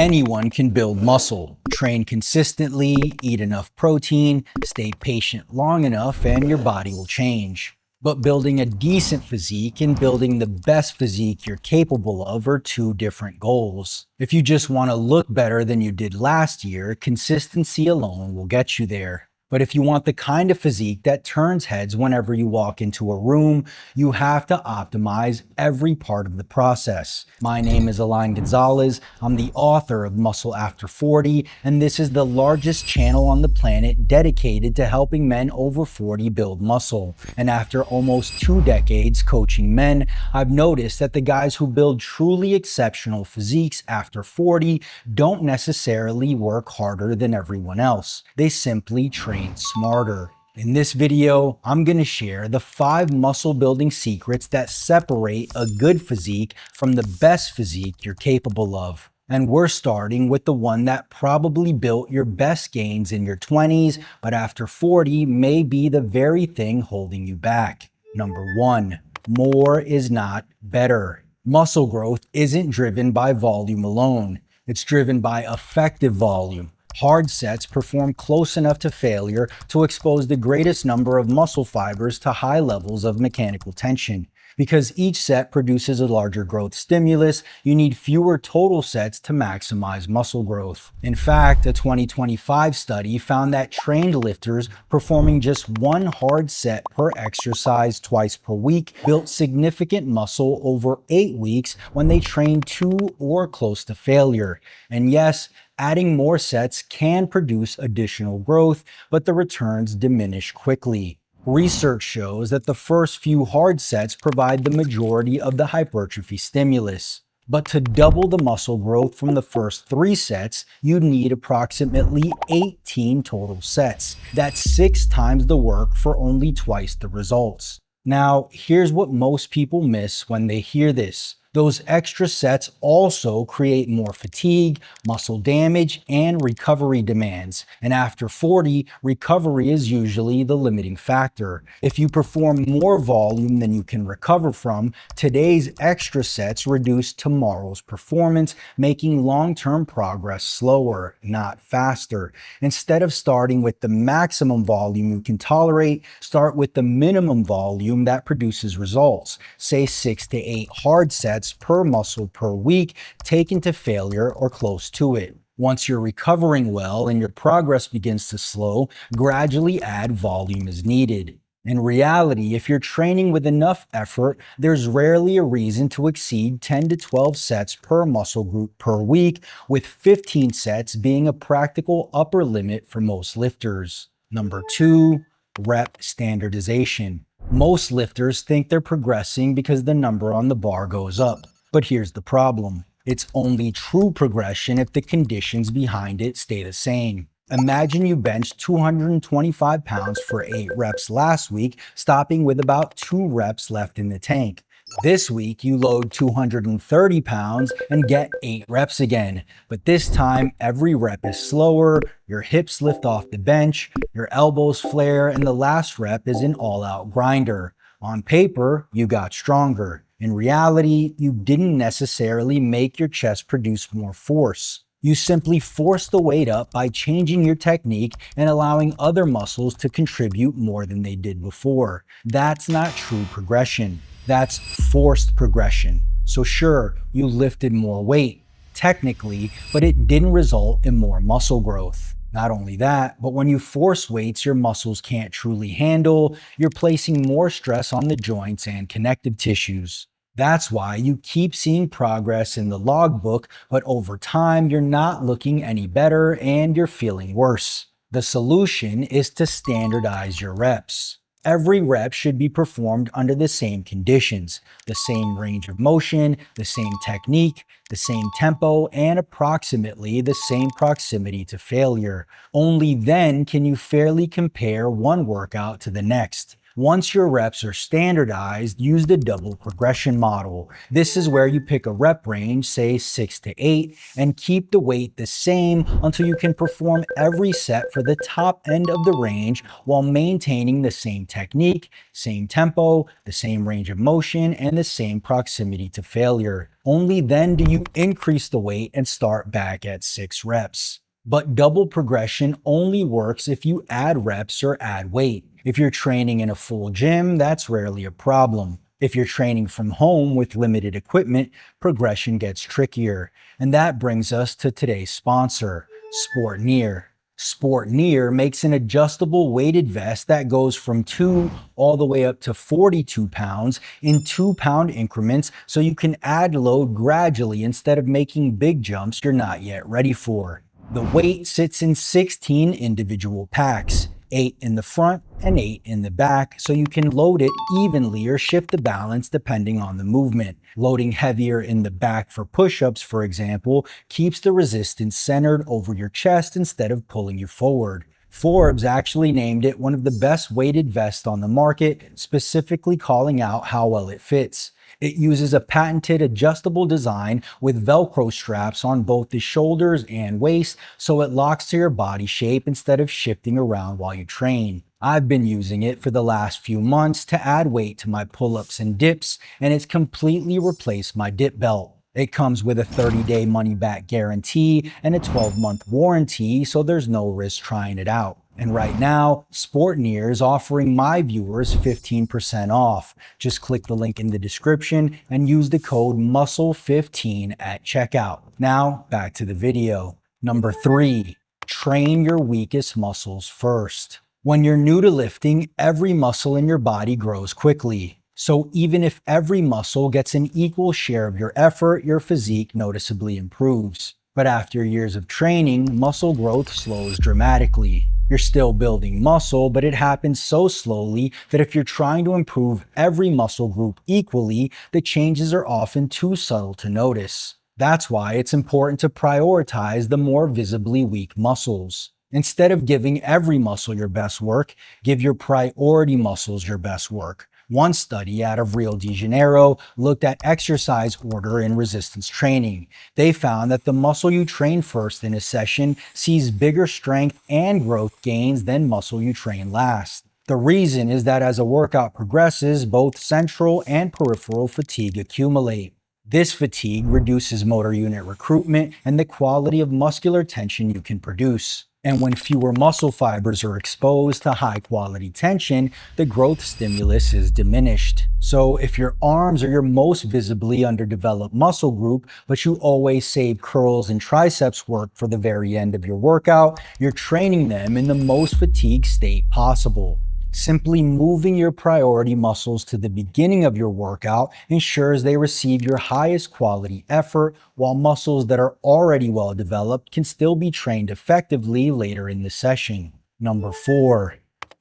Anyone can build muscle. Train consistently, eat enough protein, stay patient long enough, and your body will change. But building a decent physique and building the best physique you're capable of are two different goals. If you just want to look better than you did last year, consistency alone will get you there. But if you want the kind of physique that turns heads whenever you walk into a room, you have to optimize every part of the process. My name is Alain Gonzalez. I'm the author of Muscle After 40, and this is the largest channel on the planet dedicated to helping men over 40 build muscle. And after almost 2 decades coaching men, I've noticed that the guys who build truly exceptional physiques after 40 don't necessarily work harder than everyone else. They simply train smarter. In this video, I'm going to share the 5 muscle building secrets that separate a good physique from the best physique you're capable of. And we're starting with the one that probably built your best gains in your 20s, but after 40 may be the very thing holding you back. Number 1, more is not better. Muscle growth isn't driven by volume alone. It's driven by effective volume. Hard sets perform close enough to failure to expose the greatest number of muscle fibers to high levels of mechanical tension. Because each set produces a larger growth stimulus, you need fewer total sets to maximize muscle growth. In fact, a 2025 study found that trained lifters performing just one hard set per exercise twice per week built significant muscle over 8 weeks when they trained to or close to failure. And yes, adding more sets can produce additional growth, but the returns diminish quickly. Research shows that the first few hard sets provide the majority of the hypertrophy stimulus. But to double the muscle growth from the first 3 sets, you'd need approximately 18 total sets. That's 6 times the work for only twice the results. Now, here's what most people miss when they hear this. Those extra sets also create more fatigue, muscle damage, and recovery demands. And after 40, recovery is usually the limiting factor. If you perform more volume than you can recover from, today's extra sets reduce tomorrow's performance, making long-term progress slower, not faster. Instead of starting with the maximum volume you can tolerate, start with the minimum volume that produces results. Say 6 to 8 hard sets per muscle per week, taken to failure or close to it. Once you're recovering well and your progress begins to slow, gradually add volume as needed. In reality, if you're training with enough effort, there's rarely a reason to exceed 10 to 12 sets per muscle group per week, with 15 sets being a practical upper limit for most lifters. Number 2, rep standardization. Most lifters think they're progressing because the number on the bar goes up. But here's the problem. It's only true progression if the conditions behind it stay the same. Imagine you benched 225 pounds for 8 reps last week, stopping with about 2 reps left in the tank. This week, you load 230 pounds and get 8 reps again. But this time, every rep is slower, your hips lift off the bench, your elbows flare, and the last rep is an all-out grinder. On paper, you got stronger. In reality, you didn't necessarily make your chest produce more force. You simply force the weight up by changing your technique and allowing other muscles to contribute more than they did before. That's not true progression. That's forced progression. So sure, you lifted more weight, technically, but it didn't result in more muscle growth. Not only that, but when you force weights your muscles can't truly handle, you're placing more stress on the joints and connective tissues. That's why you keep seeing progress in the logbook, but over time you're not looking any better and you're feeling worse. The solution is to standardize your reps. Every rep should be performed under the same conditions, the same range of motion, the same technique, the same tempo, and approximately the same proximity to failure. Only then can you fairly compare one workout to the next. Once your reps are standardized, use the double progression model. This is where you pick a rep range, say 6 to 8, and keep the weight the same until you can perform every set for the top end of the range while maintaining the same technique, same tempo, the same range of motion, and the same proximity to failure. Only then do you increase the weight and start back at 6 reps. But double progression only works if you add reps or add weight. If you're training in a full gym, that's rarely a problem. If you're training from home with limited equipment, progression gets trickier. And that brings us to today's sponsor, Sportneer. Sportneer makes an adjustable weighted vest that goes from 2 all the way up to 42 pounds in 2-pound increments, so you can add load gradually instead of making big jumps you're not yet ready for. The weight sits in 16 individual packs, 8 in the front and 8 in the back, so you can load it evenly or shift the balance depending on the movement. Loading heavier in the back for push-ups, for example, keeps the resistance centered over your chest instead of pulling you forward. Forbes actually named it one of the best weighted vests on the market, specifically calling out how well it fits. It uses a patented adjustable design with Velcro straps on both the shoulders and waist, so it locks to your body shape instead of shifting around while you train. I've been using it for the last few months to add weight to my pull-ups and dips, and it's completely replaced my dip belt. It comes with a 30-day money-back guarantee and a 12-month warranty, so there's no risk trying it out. And right now, Sportneer is offering my viewers 15% off. Just click the link in the description and use the code MUSCLE15 at checkout. Now, back to the video. Number 3, train your weakest muscles first. When you're new to lifting, every muscle in your body grows quickly. So even if every muscle gets an equal share of your effort, your physique noticeably improves. But after years of training, muscle growth slows dramatically. You're still building muscle, but it happens so slowly that if you're trying to improve every muscle group equally, the changes are often too subtle to notice. That's why it's important to prioritize the more visibly weak muscles. Instead of giving every muscle your best work, give your priority muscles your best work. One study out of Rio de Janeiro looked at exercise order in resistance training. They found that the muscle you train first in a session sees bigger strength and growth gains than muscle you train last. The reason is that as a workout progresses, both central and peripheral fatigue accumulate. This fatigue reduces motor unit recruitment and the quality of muscular tension you can produce. And when fewer muscle fibers are exposed to high quality tension, the growth stimulus is diminished. So if your arms are your most visibly underdeveloped muscle group, but you always save curls and triceps work for the very end of your workout, you're training them in the most fatigued state possible. Simply moving your priority muscles to the beginning of your workout ensures they receive your highest quality effort, while muscles that are already well developed can still be trained effectively later in the session. Number 4,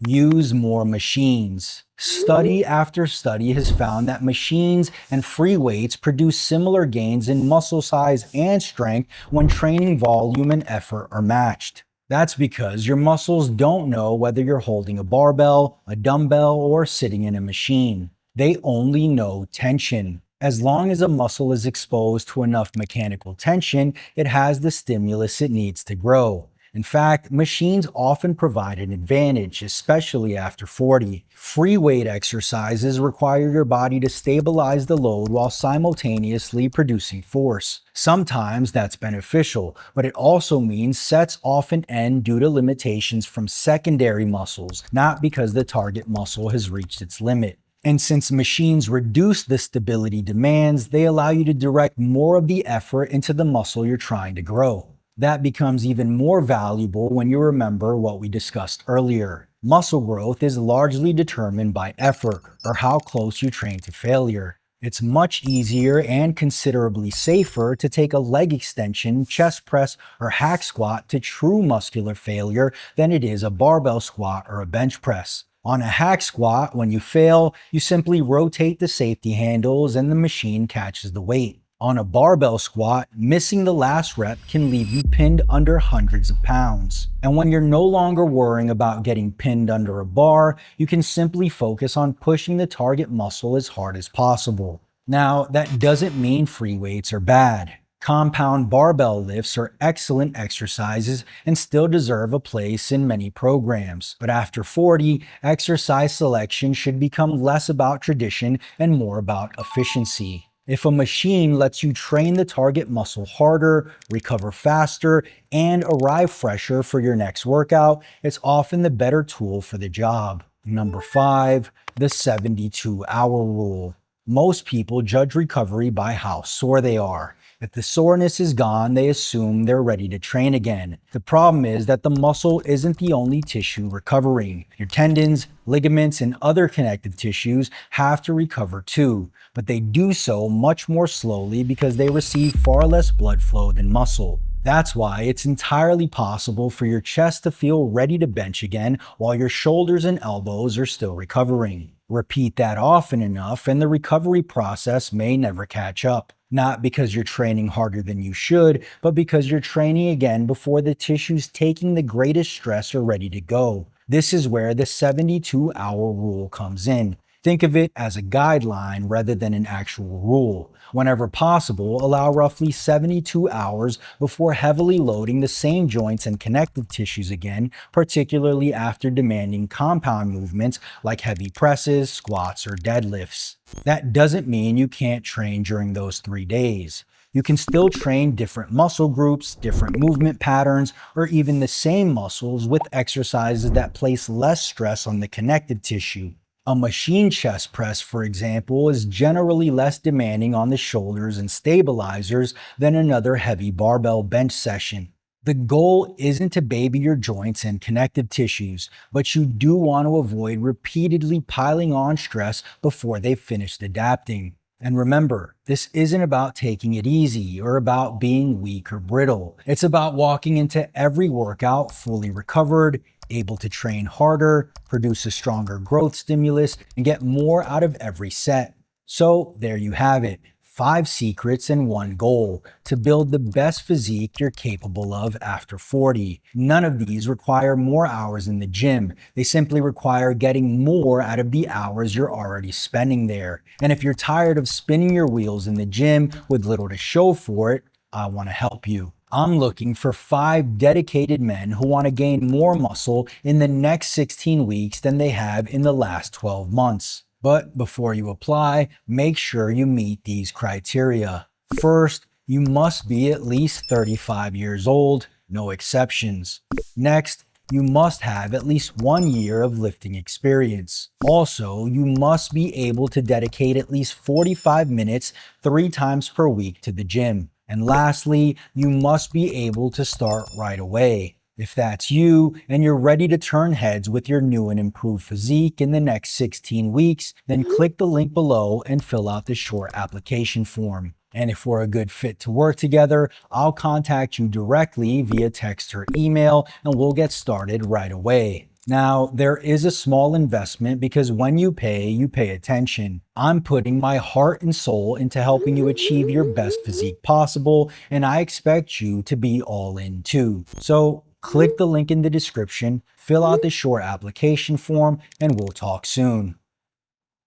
use more machines. Study after study has found that machines and free weights produce similar gains in muscle size and strength when training volume and effort are matched. That's because your muscles don't know whether you're holding a barbell, a dumbbell, or sitting in a machine. They only know tension. As long as a muscle is exposed to enough mechanical tension, it has the stimulus it needs to grow. In fact, machines often provide an advantage, especially after 40. Free weight exercises require your body to stabilize the load while simultaneously producing force. Sometimes that's beneficial, but it also means sets often end due to limitations from secondary muscles, not because the target muscle has reached its limit. And since machines reduce the stability demands, they allow you to direct more of the effort into the muscle you're trying to grow. That becomes even more valuable when you remember what we discussed earlier. Muscle growth is largely determined by effort, or how close you train to failure. It's much easier and considerably safer to take a leg extension, chest press, or hack squat to true muscular failure than it is a barbell squat or a bench press. On a hack squat, when you fail, you simply rotate the safety handles and the machine catches the weight. On a barbell squat, missing the last rep can leave you pinned under hundreds of pounds. And when you're no longer worrying about getting pinned under a bar, you can simply focus on pushing the target muscle as hard as possible. Now, that doesn't mean free weights are bad. Compound barbell lifts are excellent exercises and still deserve a place in many programs. But after 40, exercise selection should become less about tradition and more about efficiency. If a machine lets you train the target muscle harder, recover faster, and arrive fresher for your next workout, it's often the better tool for the job. Number 5, the 72-hour rule. Most people judge recovery by how sore they are. If the soreness is gone, they assume they're ready to train again. The problem is that the muscle isn't the only tissue recovering. Your tendons, ligaments, and other connective tissues have to recover too, but they do so much more slowly because they receive far less blood flow than muscle. That's why it's entirely possible for your chest to feel ready to bench again while your shoulders and elbows are still recovering. Repeat that often enough and the recovery process may never catch up. Not because you're training harder than you should, but because you're training again before the tissues taking the greatest stress are ready to go. This is where the 72-hour rule comes in. Think of it as a guideline rather than an actual rule. Whenever possible, allow roughly 72 hours before heavily loading the same joints and connective tissues again, particularly after demanding compound movements like heavy presses, squats, or deadlifts. That doesn't mean you can't train during those 3 days. You can still train different muscle groups, different movement patterns, or even the same muscles with exercises that place less stress on the connective tissue. A machine chest press, for example, is generally less demanding on the shoulders and stabilizers than another heavy barbell bench session. The goal isn't to baby your joints and connective tissues, but you do want to avoid repeatedly piling on stress before they've finished adapting. And remember, this isn't about taking it easy or about being weak or brittle. It's about walking into every workout fully recovered, able to train harder, produce a stronger growth stimulus, and get more out of every set. So there you have it. 5 secrets and 1 goal to build the best physique you're capable of after 40. None of these require more hours in the gym. They simply require getting more out of the hours you're already spending there. And if you're tired of spinning your wheels in the gym with little to show for it, I want to help you. I'm looking for 5 dedicated men who want to gain more muscle in the next 16 weeks than they have in the last 12 months. But before you apply, make sure you meet these criteria. First, you must be at least 35 years old, no exceptions. Next, you must have at least 1 year of lifting experience. Also, you must be able to dedicate at least 45 minutes 3 times per week to the gym. And lastly, you must be able to start right away. If that's you and you're ready to turn heads with your new and improved physique in the next 16 weeks, then click the link below and fill out the short application form. And if we're a good fit to work together, I'll contact you directly via text or email and we'll get started right away. Now, there is a small investment because when you pay attention. I'm putting my heart and soul into helping you achieve your best physique possible, and I expect you to be all in too. So, click the link in the description, fill out the short application form, and we'll talk soon.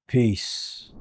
Peace.